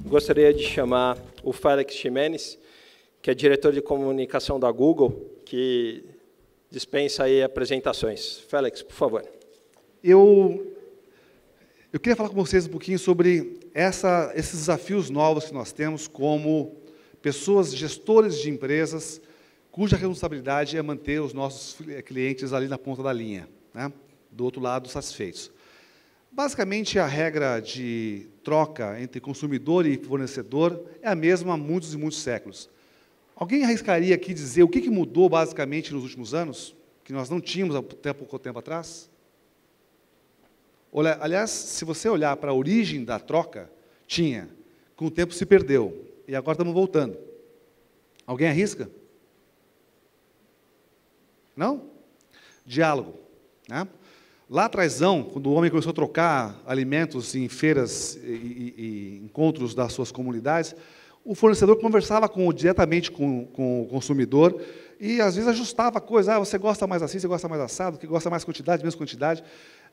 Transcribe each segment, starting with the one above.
Gostaria de chamar o Félix Ximenes, que é diretor de comunicação da Google, que dispensa aí apresentações. Félix, por favor. Eu queria falar com vocês um pouquinho sobre esses desafios novos que nós temos como pessoas, gestores de empresas, cuja responsabilidade é manter os nossos clientes ali na ponta da linha, né? Do outro lado, satisfeitos. Basicamente, a regra de troca entre consumidor e fornecedor é a mesma há muitos e muitos séculos. Alguém arriscaria aqui dizer o que mudou, basicamente, nos últimos anos, que nós não tínhamos até pouco tempo atrás? Olha, aliás, se você olhar para a origem da troca, tinha. Com o tempo se perdeu. E agora estamos voltando. Alguém arrisca? Não? Diálogo, né? Lá atrásão, quando o homem começou a trocar alimentos em feiras e encontros das suas comunidades, o fornecedor conversava diretamente com o consumidor e, às vezes, ajustava a coisa. Você gosta mais assim, você gosta mais assado, que gosta mais quantidade, menos quantidade.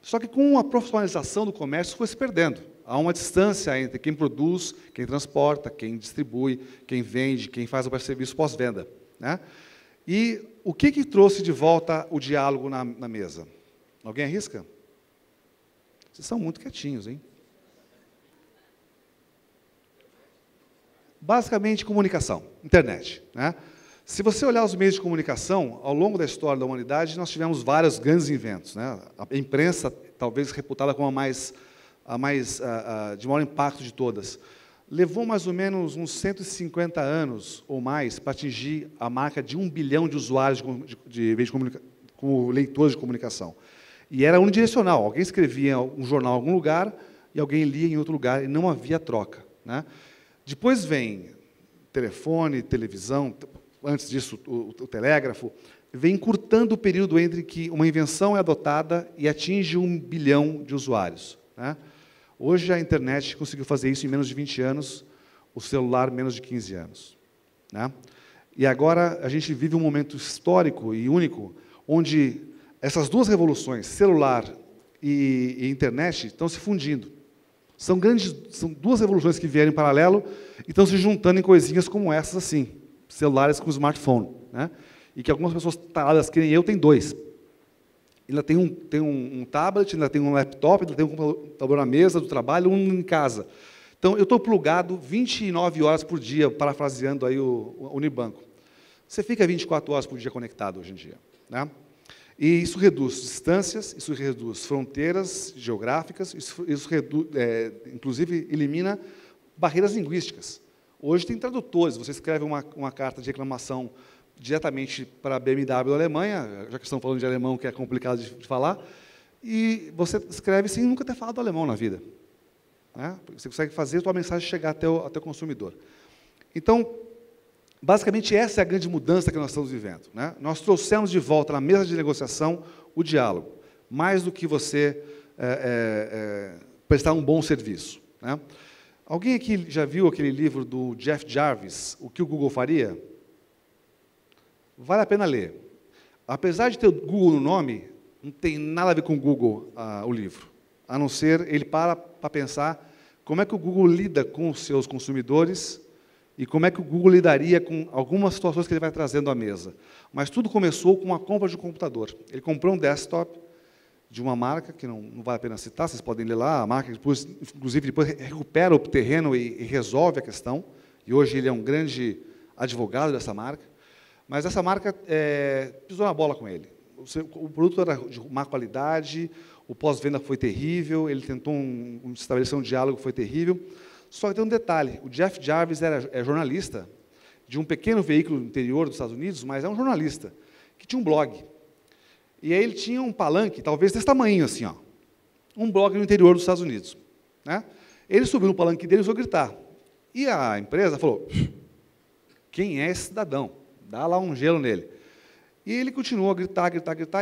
Só que, com a profissionalização do comércio, foi se perdendo. Há uma distância entre quem produz, quem transporta, quem distribui, quem vende, quem faz o serviço pós-venda, né? E o que trouxe de volta o diálogo na mesa? Alguém arrisca? Vocês são muito quietinhos, hein? Basicamente, comunicação, internet, né? Se você olhar os meios de comunicação, ao longo da história da humanidade, nós tivemos vários grandes inventos, né? A imprensa, talvez reputada como a de maior impacto de todas, levou mais ou menos uns 150 anos ou mais para atingir a marca de 1 bilhão de usuários como leitores de comunicação. E era unidirecional. Alguém escrevia um jornal em algum lugar e alguém lia em outro lugar, e não havia troca, né? Depois vem telefone, televisão, antes disso o telégrafo, vem encurtando o período entre que uma invenção é adotada e atinge 1 bilhão de usuários, né? Hoje a internet conseguiu fazer isso em menos de 20 anos, o celular menos de 15 anos, né? E agora a gente vive um momento histórico e único, onde essas duas revoluções, celular e internet, estão se fundindo. São duas revoluções que vieram em paralelo e estão se juntando em coisinhas como essas, assim, celulares com smartphone, né? E que algumas pessoas taradas, que nem eu, têm dois. Ainda tem um tablet, ainda tem um laptop, ainda tem um computador na mesa do trabalho, um em casa. Então, eu estou plugado 29 horas por dia, parafraseando aí o Unibanco. Você fica 24 horas por dia conectado hoje em dia, né? E isso reduz distâncias, isso reduz fronteiras geográficas, isso reduz, inclusive, elimina barreiras linguísticas. Hoje tem tradutores, você escreve uma carta de reclamação diretamente para a BMW da Alemanha, já que estão falando de alemão, que é complicado de falar, e você escreve sem nunca ter falado alemão na vida, né? Você consegue fazer a sua mensagem chegar até o consumidor. Então, basicamente, essa é a grande mudança que nós estamos vivendo, né? Nós trouxemos de volta na mesa de negociação o diálogo, mais do que você prestar um bom serviço, né? Alguém aqui já viu aquele livro do Jeff Jarvis, O que o Google faria? Vale a pena ler. Apesar de ter o Google no nome, não tem nada a ver com o Google, o livro, a não ser ele para pensar como é que o Google lida com os seus consumidores e como é que o Google lidaria com algumas situações que ele vai trazendo à mesa. Mas tudo começou com a compra de um computador. Ele comprou um desktop de uma marca, que não vale a pena citar, vocês podem ler lá, a marca, inclusive, depois recupera o terreno e resolve a questão, e hoje ele é um grande advogado dessa marca, mas essa marca pisou na bola com ele. O produto era de má qualidade, o pós-venda foi terrível, ele tentou estabelecer um diálogo, foi terrível. Só que tem um detalhe, o Jeff Jarvis é jornalista de um pequeno veículo no interior dos Estados Unidos, mas é um jornalista, que tinha um blog. E aí ele tinha um palanque, talvez desse tamanho, assim, ó, um blog no interior dos Estados Unidos, né? Ele subiu no palanque dele e começou a gritar. E a empresa falou, quem é esse cidadão? Dá lá um gelo nele. E ele continuou a gritar,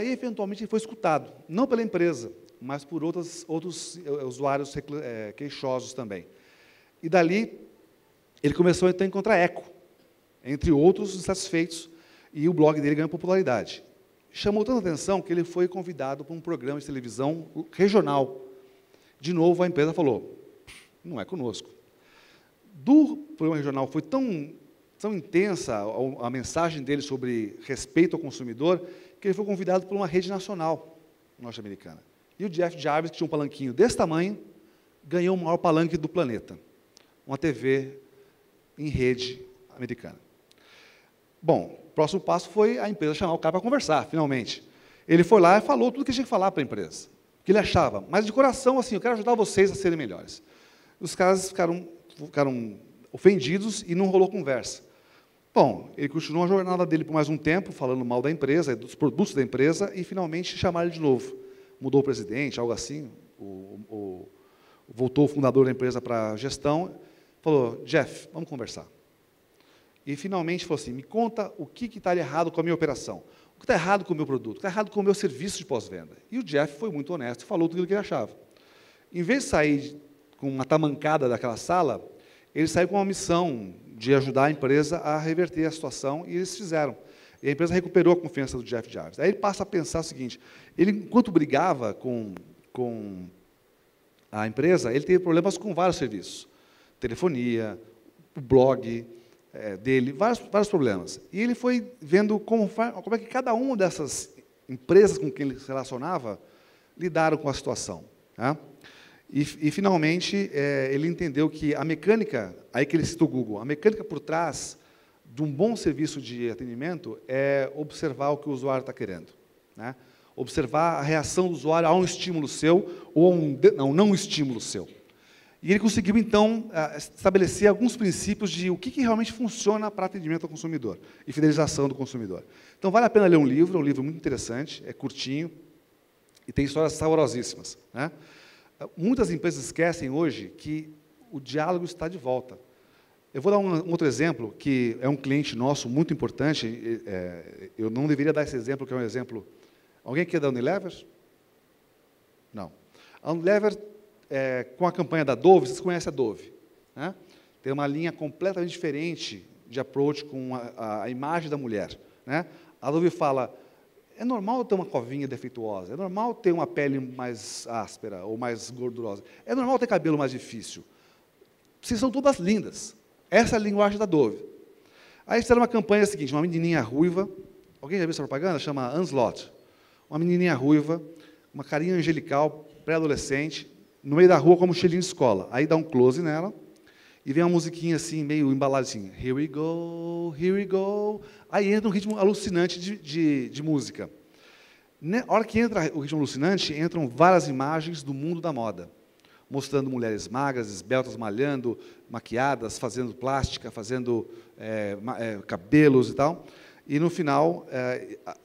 e eventualmente ele foi escutado, não pela empresa, mas por outros usuários queixosos também. E dali, ele começou então a encontrar eco, entre outros insatisfeitos, e o blog dele ganhou popularidade. chamou tanta atenção que ele foi convidado para um programa de televisão regional. De novo, a empresa falou, não é conosco. Do programa regional foi tão intensa a mensagem dele sobre respeito ao consumidor, que ele foi convidado por uma rede nacional norte-americana. E o Jeff Jarvis, que tinha um palanquinho desse tamanho, ganhou o maior palanque do planeta, uma TV em rede americana. Bom, o próximo passo foi a empresa chamar o cara para conversar, finalmente. Ele foi lá e falou tudo o que tinha que falar para a empresa, o que ele achava, mas de coração, assim, eu quero ajudar vocês a serem melhores. Os caras ficaram ofendidos e não rolou conversa. Bom, ele continuou a jornada dele por mais um tempo, falando mal da empresa, dos produtos da empresa, e finalmente chamaram ele de novo. Mudou o presidente, algo assim, voltou o fundador da empresa para a gestão, falou, Jeff, vamos conversar. E finalmente falou assim, me conta o que está errado com a minha operação, o que está errado com o meu produto, o que está errado com o meu serviço de pós-venda. E o Jeff foi muito honesto e falou tudo o que ele achava. Em vez de sair com uma tamancada daquela sala, ele saiu com uma missão de ajudar a empresa a reverter a situação, e eles fizeram. E a empresa recuperou a confiança do Jeff Jarvis. Aí ele passa a pensar o seguinte, ele, enquanto brigava com a empresa, ele teve problemas com vários serviços. Telefonia, o blog dele, vários problemas. E ele foi vendo como é que cada uma dessas empresas com quem ele se relacionava lidaram com a situação. Tá? E, finalmente, ele entendeu que a mecânica, aí que ele cita o Google, a mecânica por trás de um bom serviço de atendimento é observar o que o usuário está querendo. Né? Observar a reação do usuário a um estímulo seu ou a um não estímulo seu. E ele conseguiu, então, estabelecer alguns princípios de o que realmente funciona para atendimento ao consumidor e fidelização do consumidor. Então, vale a pena ler um livro muito interessante, é curtinho e tem histórias saborosíssimas. Né? Muitas empresas esquecem hoje que o diálogo está de volta. Eu vou dar um outro exemplo, que é um cliente nosso muito importante. Eu não deveria dar esse exemplo, que é um exemplo... Alguém aqui é da Unilever? Não. A Unilever, com a campanha da Dove, vocês conhecem a Dove, né? Tem uma linha completamente diferente de approach com a imagem da mulher. Né? A Dove fala... É normal ter uma covinha defeituosa, é normal ter uma pele mais áspera ou mais gordurosa, é normal ter cabelo mais difícil. Vocês são todas lindas. Essa é a linguagem da Dove. Aí fizeram uma campanha seguinte, uma menininha ruiva, alguém já viu essa propaganda? Chama Unslot. Uma menininha ruiva, uma carinha angelical, pré-adolescente, no meio da rua como cheirinho de escola. Aí dá um close nela, e vem uma musiquinha assim, meio embalada assim, here we go, here we go. Aí entra um ritmo alucinante de música. Na hora que entra o ritmo alucinante, entram várias imagens do mundo da moda, mostrando mulheres magras, esbeltas, malhando, maquiadas, fazendo plástica, fazendo cabelos e tal. E, no final,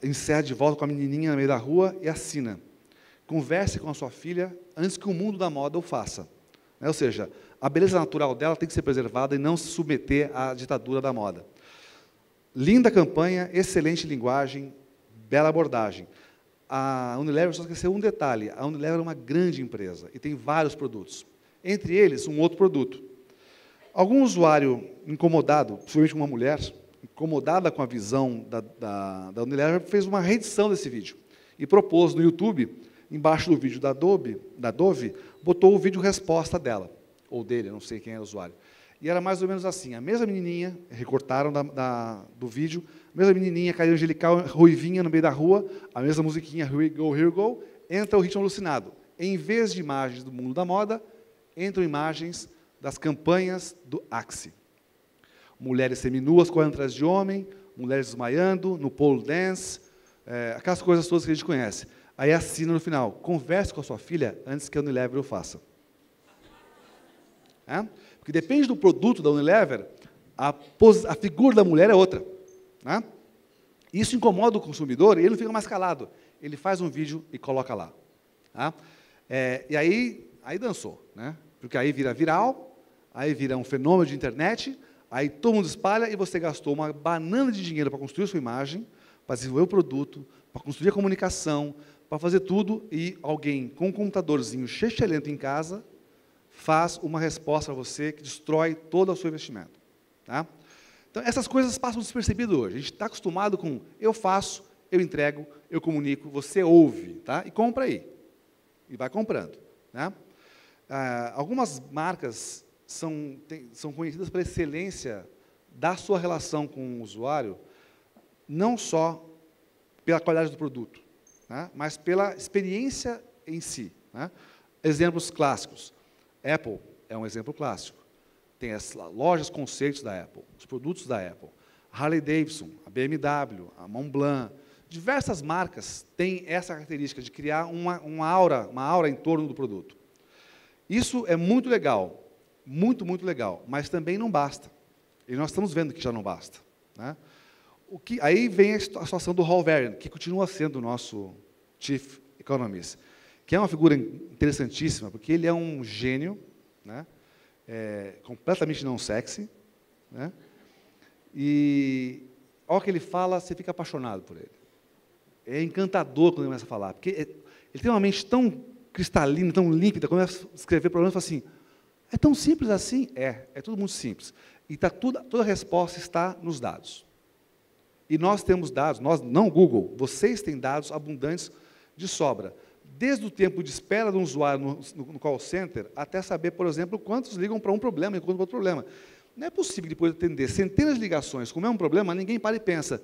encerra de volta com a menininha no meio da rua e assina. Converse com a sua filha antes que o mundo da moda o faça. Ou seja, a beleza natural dela tem que ser preservada e não se submeter à ditadura da moda. Linda campanha, excelente linguagem, bela abordagem. A Unilever só esqueceu um detalhe. A Unilever é uma grande empresa e tem vários produtos. Entre eles, um outro produto. Algum usuário incomodado, principalmente uma mulher, incomodada com a visão da Unilever, fez uma reedição desse vídeo e propôs no YouTube, embaixo do vídeo da Dove, botou o vídeo resposta dela, ou dele, não sei quem é o usuário. E era mais ou menos assim, a mesma menininha, recortaram do vídeo, a mesma menininha, carinha angelical, ruivinha no meio da rua, a mesma musiquinha, here we go, entra o ritmo alucinado. Em vez de imagens do mundo da moda, entram imagens das campanhas do Axe. Mulheres seminuas correndo atrás de homem, mulheres desmaiando, no pole dance, aquelas coisas todas que a gente conhece. Aí assina no final, converse com a sua filha antes que a Unilever o faça. Porque depende do produto da Unilever, a figura da mulher é outra. Né? Isso incomoda o consumidor e ele não fica mais calado. Ele faz um vídeo e coloca lá. Tá? E aí dançou. Né? Porque aí vira viral, aí vira um fenômeno de internet, aí todo mundo espalha e você gastou uma banana de dinheiro para construir a sua imagem, para desenvolver o produto, para construir a comunicação, para fazer tudo, e alguém com um computadorzinho chechelento em casa faz uma resposta a você que destrói todo o seu investimento. Tá? Então, essas coisas passam despercebidas hoje. A gente está acostumado com eu faço, eu entrego, eu comunico, você ouve, tá? E compra aí. E vai comprando, né? Algumas marcas são conhecidas pela excelência da sua relação com o usuário, não só pela qualidade do produto, né? Mas pela experiência em si, né? Exemplos clássicos. Apple é um exemplo clássico. Tem as lojas conceitos da Apple, os produtos da Apple. Harley Davidson, a BMW, a Montblanc, diversas marcas têm essa característica de criar uma aura em torno do produto. Isso é muito legal, muito legal, mas também não basta. E nós estamos vendo que já não basta, né? Aí vem a situação do Hal Varian, que continua sendo o nosso Chief Economist, que é uma figura interessantíssima, porque ele é um gênio, né? Completamente não sexy, né? E, ao que ele fala, você fica apaixonado por ele. É encantador quando ele começa a falar, porque ele tem uma mente tão cristalina, tão límpida, quando ele começa a escrever problemas, fala assim, é tão simples assim? É tudo muito simples. E toda a resposta está nos dados. E nós temos dados, nós, não o Google, vocês têm dados abundantes de sobra. Desde o tempo de espera de um usuário no call center, até saber, por exemplo, quantos ligam para um problema e quantos para outro problema. Não é possível, depois de atender centenas de ligações com o mesmo problema, ninguém para e pensa,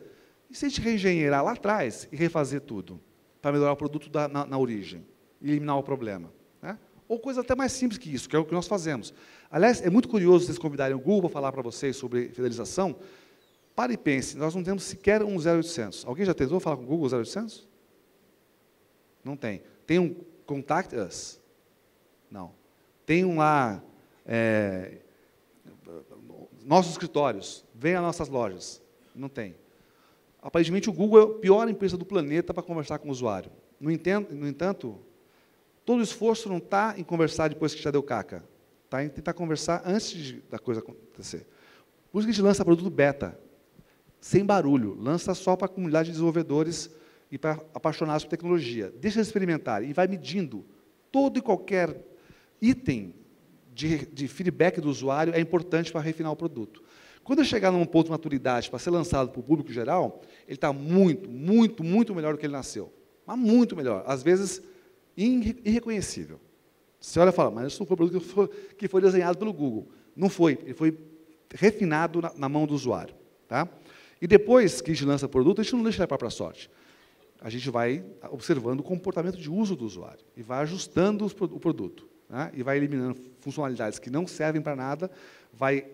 e se a gente reengenheirar lá atrás e refazer tudo, para melhorar o produto na origem, e eliminar o problema, né? Ou coisa até mais simples que isso, que é o que nós fazemos. Aliás, é muito curioso vocês convidarem o Google para falar para vocês sobre fidelização. Pare e pense, nós não temos sequer um 0800. Alguém já tentou falar com o Google 0800? Não tem. Tem um Contact Us? Não. Tem um lá, nossos escritórios, venha às nossas lojas. Não tem. Aparentemente, o Google é a pior empresa do planeta para conversar com o usuário. No entanto, todo o esforço não está em conversar depois que já deu caca. Está em tentar conversar antes da coisa acontecer. Por isso que a gente lança produto beta, sem barulho. Lança só para a comunidade de desenvolvedores e para apaixonados por tecnologia. Deixa eles experimentarem e vai medindo todo e qualquer item de feedback do usuário é importante para refinar o produto. Quando ele chegar num ponto de maturidade para ser lançado para o público geral, ele está muito melhor do que ele nasceu. Mas muito melhor. Às vezes, irreconhecível. Você olha e fala, mas isso não foi um produto que foi desenhado pelo Google. Não foi. Ele foi refinado na mão do usuário. Tá? E depois que a gente lança o produto, a gente não deixa ele para a sorte. A gente vai observando o comportamento de uso do usuário e vai ajustando o produto, né? E vai eliminando funcionalidades que não servem para nada, vai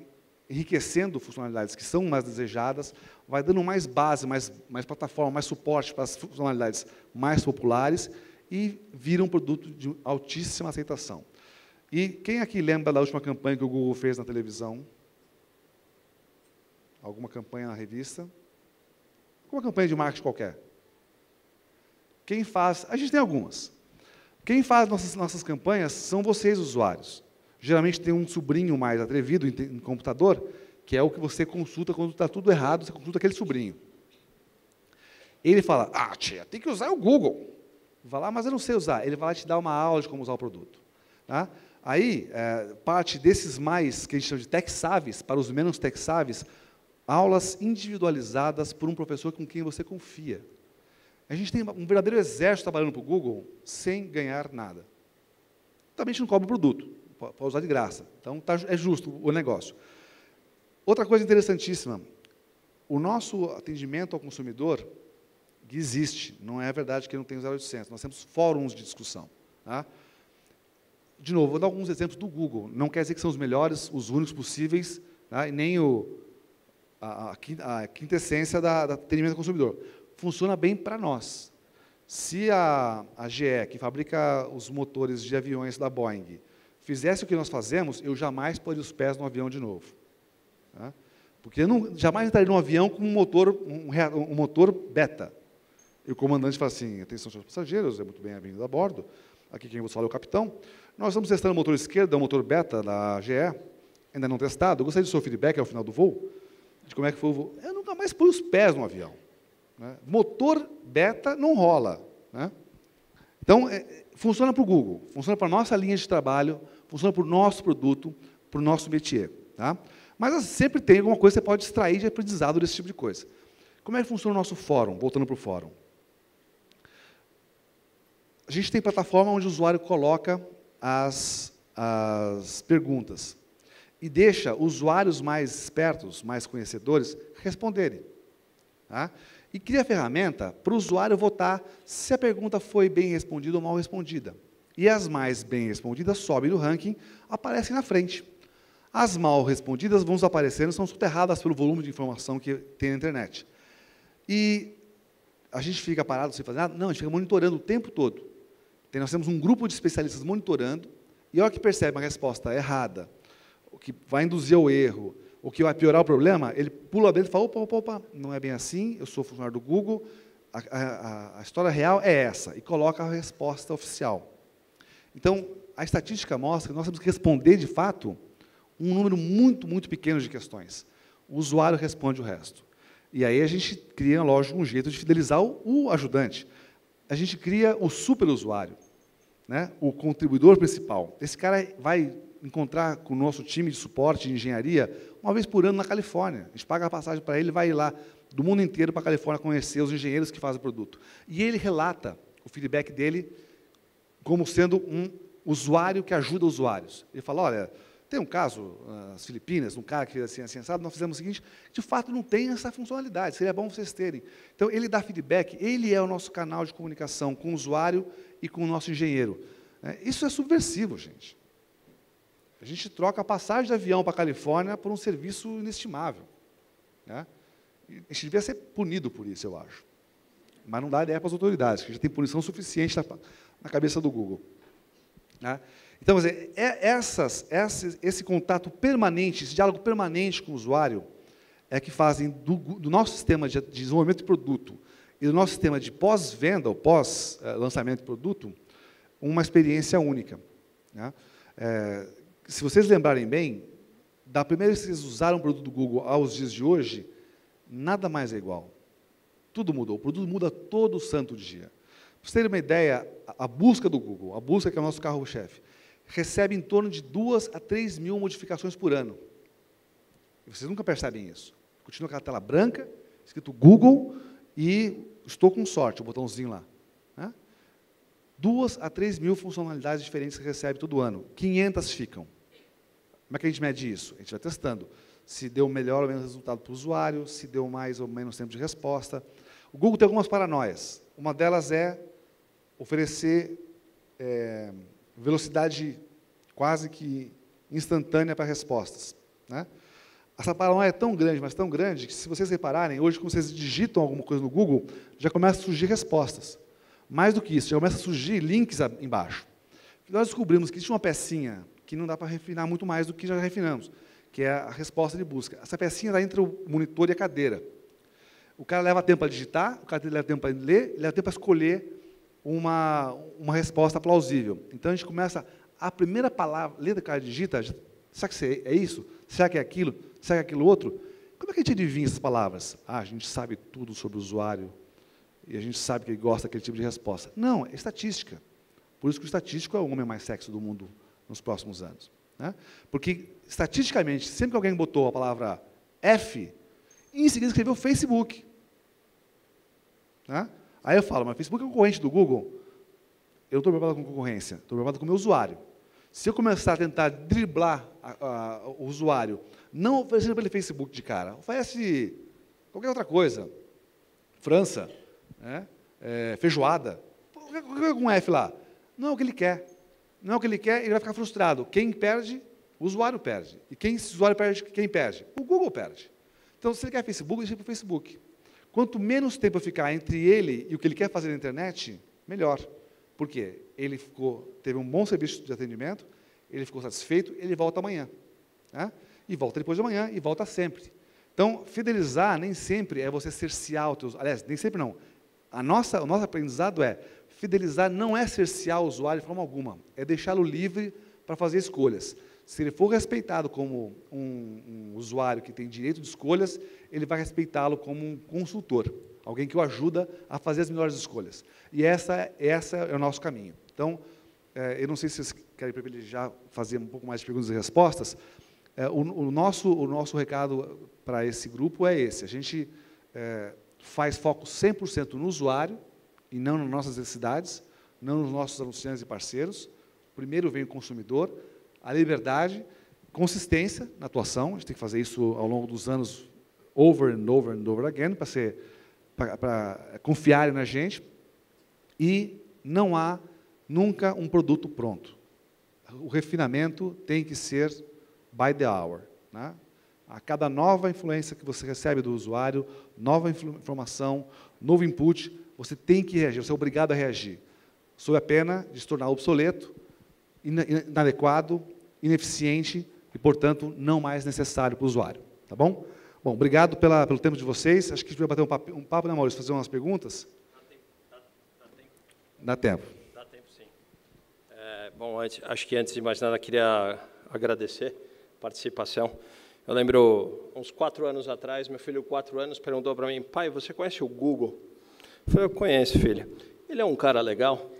enriquecendo funcionalidades que são mais desejadas, vai dando mais base, mais plataforma, mais suporte para as funcionalidades mais populares e vira um produto de altíssima aceitação. E quem aqui lembra da última campanha que o Google fez na televisão? Alguma campanha na revista? Uma campanha de marketing qualquer. Quem faz... A gente tem algumas. Quem faz nossas campanhas são vocês, usuários. Geralmente tem um sobrinho mais atrevido em computador, que é o que você consulta quando está tudo errado, você consulta aquele sobrinho. Ele fala, tia, tem que usar o Google. Vai lá, mas eu não sei usar. Ele vai lá te dar uma aula de como usar o produto. Tá? Aí, parte desses mais, que a gente chama de tech-saves, para os menos tech-saves, aulas individualizadas por um professor com quem você confia. A gente tem um verdadeiro exército trabalhando para o Google sem ganhar nada. Também a gente não cobra o produto, pode usar de graça. Então, é justo o negócio. Outra coisa interessantíssima, o nosso atendimento ao consumidor existe, não é verdade que não tem 0800, nós temos fóruns de discussão. Tá? De novo, vou dar alguns exemplos do Google, não quer dizer que são os melhores, os únicos possíveis, tá? E nem a quintessência do atendimento ao consumidor. Funciona bem para nós. Se a GE, que fabrica os motores de aviões da Boeing, fizesse o que nós fazemos, eu jamais poria os pés no avião de novo. Tá? Porque eu jamais entraria num avião com um motor beta. E o comandante fala assim, atenção, senhores passageiros, é muito bem-vindo a bordo. Aqui quem vos fala é o capitão. Nós estamos testando o motor esquerdo, é o motor beta da GE, ainda não testado. Eu gostaria do seu feedback ao final do voo, de como é que foi o voo. Eu nunca mais pus os pés no avião. Né? Motor beta não rola. Né? Então, funciona para o Google, funciona para a nossa linha de trabalho, funciona para o nosso produto, para o nosso métier. Tá? Mas sempre tem alguma coisa que você pode extrair de aprendizado desse tipo de coisa. Como é que funciona o nosso fórum? Voltando para o fórum. A gente tem plataforma onde o usuário coloca as perguntas e deixa usuários mais espertos, mais conhecedores, responderem. Tá? E cria a ferramenta para o usuário votar se a pergunta foi bem respondida ou mal respondida. E as mais bem respondidas sobem no ranking, aparecem na frente. As mal respondidas vão desaparecendo, são soterradas pelo volume de informação que tem na internet. E a gente fica parado sem fazer nada? Não, a gente fica monitorando o tempo todo. Nós temos um grupo de especialistas monitorando, e a hora que percebe uma resposta errada, o que vai induzir ao erro, o que vai piorar o problema, ele pula dentro e fala, opa, não é bem assim, eu sou funcionário do Google, a história real é essa, e coloca a resposta oficial. Então, a estatística mostra que nós temos que responder, de fato, um número muito, muito pequeno de questões. O usuário responde o resto. E aí a gente cria, lógico, um jeito de fidelizar o ajudante. A gente cria o superusuário, né? O contribuidor principal. Esse cara vai encontrar com o nosso time de suporte de engenharia uma vez por ano na Califórnia. A gente paga a passagem para ele, vai lá do mundo inteiro para a Califórnia conhecer os engenheiros que fazem o produto. E ele relata o feedback dele como sendo um usuário que ajuda usuários. Ele fala, olha, tem um caso nas Filipinas, um cara que fez assim, assado, nós fizemos o seguinte, de fato não tem essa funcionalidade, seria bom vocês terem. Então, ele dá feedback, ele é o nosso canal de comunicação com o usuário e com o nosso engenheiro. Isso é subversivo, gente. A gente troca a passagem de avião para a Califórnia por um serviço inestimável. Né? A gente devia ser punido por isso, eu acho. Mas não dá ideia para as autoridades, que já tem punição suficiente na cabeça do Google. Né? Então, quer dizer, esse contato permanente, esse diálogo permanente com o usuário, é que fazem do nosso sistema de desenvolvimento de produto e do nosso sistema de pós-venda, ou pós-lançamento de produto, uma experiência única. Né? Se vocês lembrarem bem, da primeira vez que vocês usaram o produto do Google aos dias de hoje, nada mais é igual. Tudo mudou. O produto muda todo santo dia. Para vocês terem uma ideia, a busca do Google, a busca que é o nosso carro-chefe, recebe em torno de 2 a 3 mil modificações por ano. E vocês nunca percebem isso. Continua aquela tela branca, escrito Google, e estou com sorte, o botãozinho lá. Né? 2 a 3 mil funcionalidades diferentes que recebe todo ano. 500 ficam. Como é que a gente mede isso? A gente vai testando. Se deu melhor ou menos resultado para o usuário, se deu mais ou menos tempo de resposta. O Google tem algumas paranoias. Uma delas é oferecer velocidade quase que instantânea para respostas. Né? Essa paranoia é tão grande, mas tão grande, que se vocês repararem, hoje, quando vocês digitam alguma coisa no Google, já começa a surgir respostas. Mais do que isso, já começa a surgir links embaixo. Nós descobrimos que existe uma pecinha que não dá para refinar muito mais do que já refinamos, que é a resposta de busca. Essa pecinha está entre o monitor e a cadeira. O cara leva tempo para digitar, o cara leva tempo para ler, leva tempo para escolher uma resposta plausível. Então, a gente começa, a primeira palavra, letra que o cara digita, será que é isso? Será que é aquilo? Será que é aquilo outro? Como é que a gente adivinha essas palavras? A gente sabe tudo sobre o usuário, e a gente sabe que ele gosta daquele tipo de resposta. Não, é estatística. Por isso que o estatístico é o homem mais sexy do mundo nos próximos anos. Né? Porque, estatisticamente, sempre que alguém botou a palavra F, em seguida escreveu Facebook. Né? Aí eu falo, mas o Facebook é concorrente do Google? Eu não estou preocupado com concorrência, estou preocupado com o meu usuário. Se eu começar a tentar driblar o usuário, não oferecendo para ele Facebook de cara, oferece qualquer outra coisa. França, né? Feijoada, qualquer com F lá. Não é o que ele quer. Não é o que ele quer, ele vai ficar frustrado. Quem perde, o usuário perde. E se o usuário perde, quem perde? O Google perde. Então, se ele quer Facebook, deixa para o Facebook. Quanto menos tempo ficar entre ele e o que ele quer fazer na internet, melhor. Por quê? Ele teve um bom serviço de atendimento, ele ficou satisfeito, ele volta amanhã. Né? E volta depois de amanhã, e volta sempre. Então, fidelizar nem sempre é você cercear os teus... Aliás, nem sempre não. O nosso aprendizado é, fidelizar não é cercear o usuário de forma alguma, é deixá-lo livre para fazer escolhas. Se ele for respeitado como um usuário que tem direito de escolhas, ele vai respeitá-lo como um consultor, alguém que o ajuda a fazer as melhores escolhas. E essa é o nosso caminho. Então, eu não sei se vocês querem privilegiar, fazer um pouco mais de perguntas e respostas. O nosso recado para esse grupo é esse. A gente faz foco 100% no usuário e não nas nossas necessidades, não nos nossos anunciantes e parceiros. Primeiro vem o consumidor, a liberdade, consistência na atuação, a gente tem que fazer isso ao longo dos anos, over and over and over again, para confiarem na gente, e não há nunca um produto pronto. O refinamento tem que ser by the hour, né? A cada nova influência que você recebe do usuário, nova informação, novo input, você tem que reagir, você é obrigado a reagir, sob a pena de se tornar obsoleto, inadequado, ineficiente e, portanto, não mais necessário para o usuário. Tá bom? Bom, obrigado pelo tempo de vocês. Acho que a gente vai bater um papo, né, Maurício? Fazer umas perguntas? Dá tempo. Dá tempo, sim. Bom, acho que antes de mais nada, queria agradecer a participação. Eu lembro, uns 4 anos atrás, meu filho, 4 anos, perguntou para mim: pai, você conhece o Google? Eu falei: eu conheço, filho. Ele é um cara legal?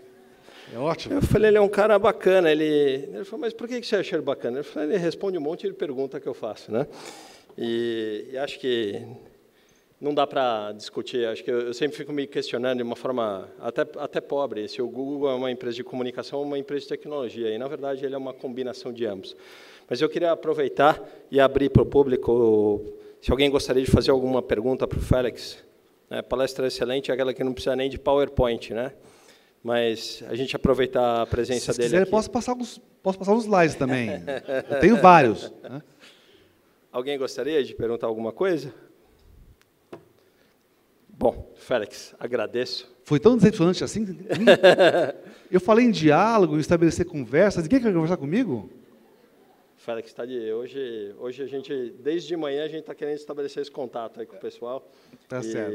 É ótimo. Eu falei: ele é um cara bacana. Ele falou: mas por que você acha ele bacana? Eu falei: ele responde um monte de pergunta que eu faço, né? E acho que não dá para discutir. Acho que eu sempre fico me questionando de uma forma até pobre se o Google é uma empresa de comunicação ou uma empresa de tecnologia. E, na verdade, ele é uma combinação de ambos. Mas eu queria aproveitar e abrir para o público, se alguém gostaria de fazer alguma pergunta para o Félix. A palestra é excelente, é aquela que não precisa nem de PowerPoint, né? Mas a gente aproveitar a presença dele quiser, aqui. Posso passar uns slides também. Eu tenho vários. Né? Alguém gostaria de perguntar alguma coisa? Bom, Félix, agradeço. Foi tão decepcionante assim? Eu falei em diálogo, em estabelecer conversas. Ninguém quer conversar comigo? Félix, está hoje a gente, desde de manhã, a gente está querendo estabelecer esse contato aí com o pessoal. Tá certo.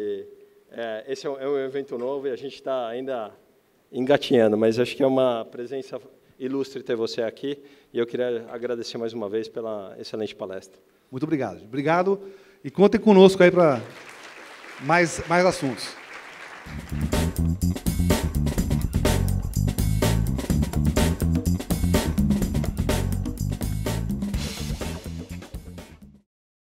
Esse é um evento novo e a gente está ainda engatinhando, mas acho que é uma presença ilustre ter você aqui, e eu queria agradecer mais uma vez pela excelente palestra. Muito obrigado. Obrigado, e contem conosco aí para mais assuntos.